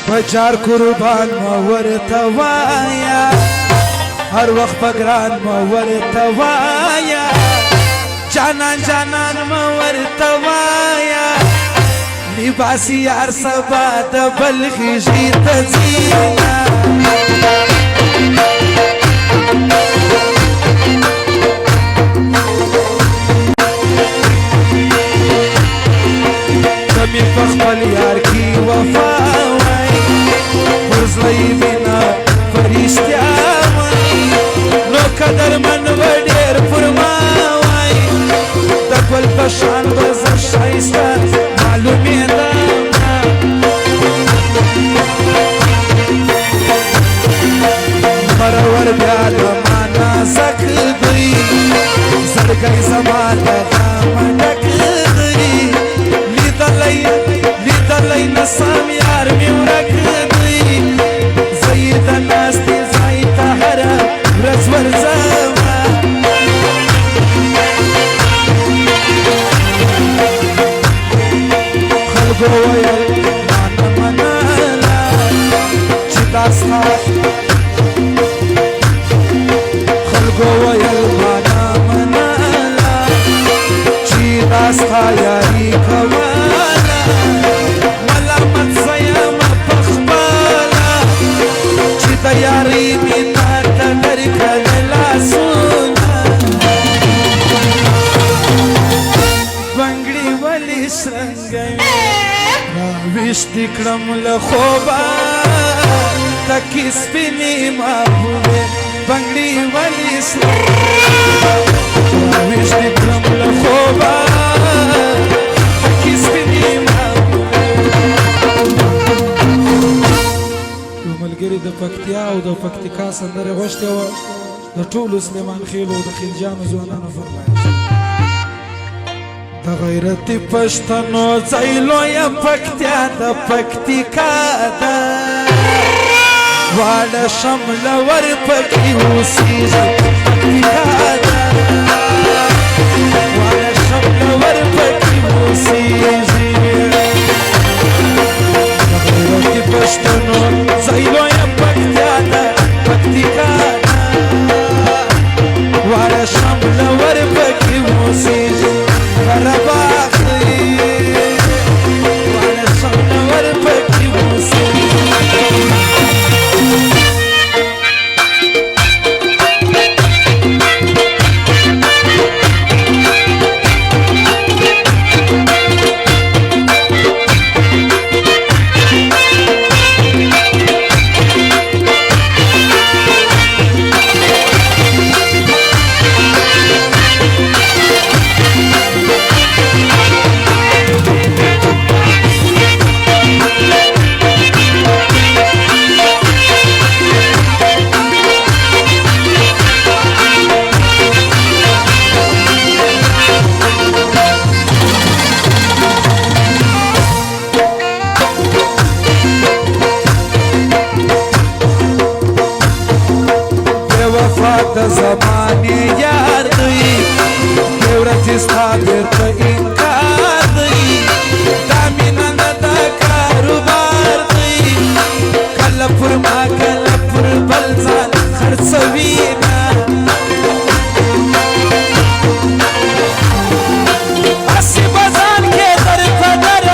بچار قربان ما ورتوایا هر وقت بگران ما ورتوایا جانان جانان ما ورتوایا لباسی یار سبا دبل خیشی تزینا کمی پخپل یار کی وفا وائی برزلئی بنا فرشتیا وائی نو قدر من وڈیر فرما وائی دکل پشان بزر شایستا معلومی دانا مرور بیاد مانا زک دی زرگئی زمان دام ڈک دی لیدلی نسام یار میورک دی زید ناستی زایتا هر ورز ورزاما خلقو ویل مانا منالا چی داستا خلقو ویل مانا منالا چی داستا یاری کوالا ملامت زیم پخبالا چی دیاری مینا تدر کنلا سونا بنگڑی ولی سرنگی راویشتی کرم لخوبا تکی سپینی محبوبه بنگڑی ولی سرنگی راویشتی کرم لخوبا تکی سپینی محبوبه یو ملګری د پکتیا او د پکتیکا سندره غوښتې وه د ټولو سلیمان خېلو د خلجانو ځوانانو فرمایش د غیرتي پښتنو ځای لویه پکتیا د پکتیکا ده واړه شملور پکې اوسېږي پکتیکا ده واړه شملور پکې اوسېږي د غیرتي پښتنو ځای لویه پکتیا ده پکتیکا ده واړه شملور پکې اوسېږي زمانی یار دی دیورتی ستا بیرتا انکار دی دامینه دا کاروبار دی کل پر ما کل پر بلزان خرڅوینا اسی بازان کې در پدر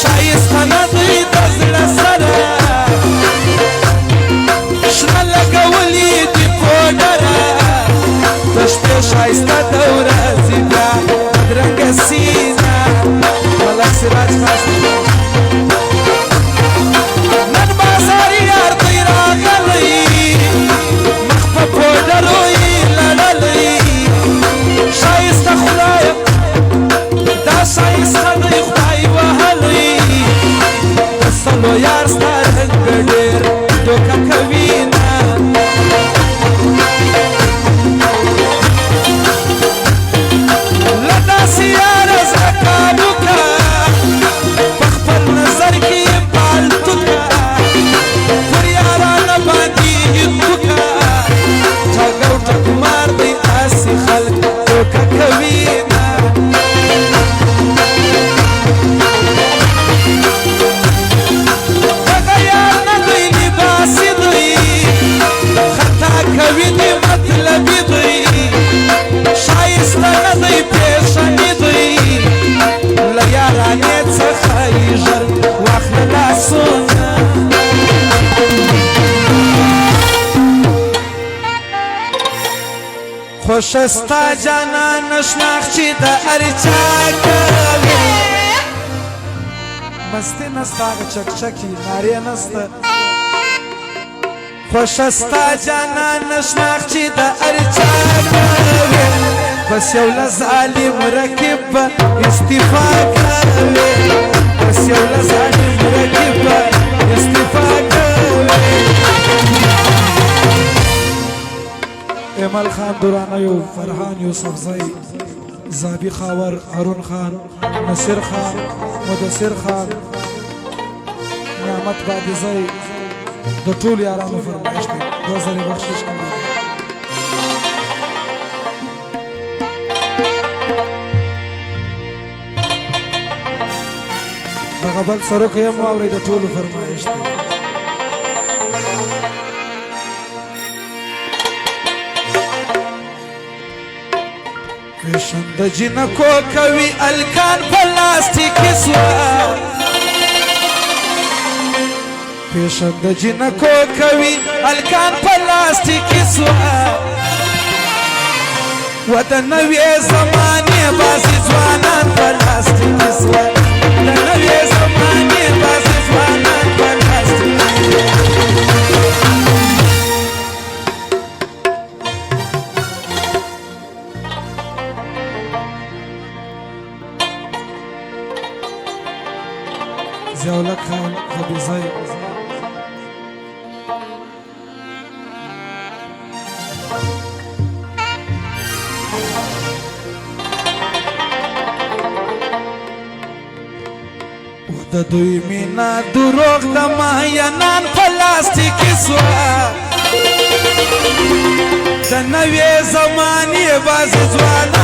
شایستانه دی د زړه سره شنه لګولي شایسته دوره زیبا بدرنگ سینا ملک سراج خاشم نن بازاری یار دی راغلی مخ په پودروی لړلی شایسته خدای دا شایسته دی خدای وهلی د سلو یار ستا رنګ ډېر دوکه کوي نه خوشستا جانان شناخچی د ارچا کوي مستی نستا چک چکی ناری نستا خوشستا جانان شناخچی د ارچا کوي بس یو لظالم رکب استفا کوي بس یو لظالم رکب استفا کوي امل خان دورانیو فرحان یوسف زئی زابی خاور هارون خان نصیر خان مدثر خان نعمت بادی زئی د ټول یارانو فرمایش دی 2000 بخشش کوي دغه بل سره کوم اوري د ټول فرمایش دی فیشن د جنکو کوي الکان پلاستیک سوا فیشن د جنکو کوي الکان پلاستیک سوا ودا نوې زمانه باسي ځوانان پلاستیک سوا د نوې زمانه باسي ځوانان پلاستیک زیاولک خان حبیزی د دوی مینا دروغ د ماینان پلاستیک سوا د نوې زمانې باز ځوان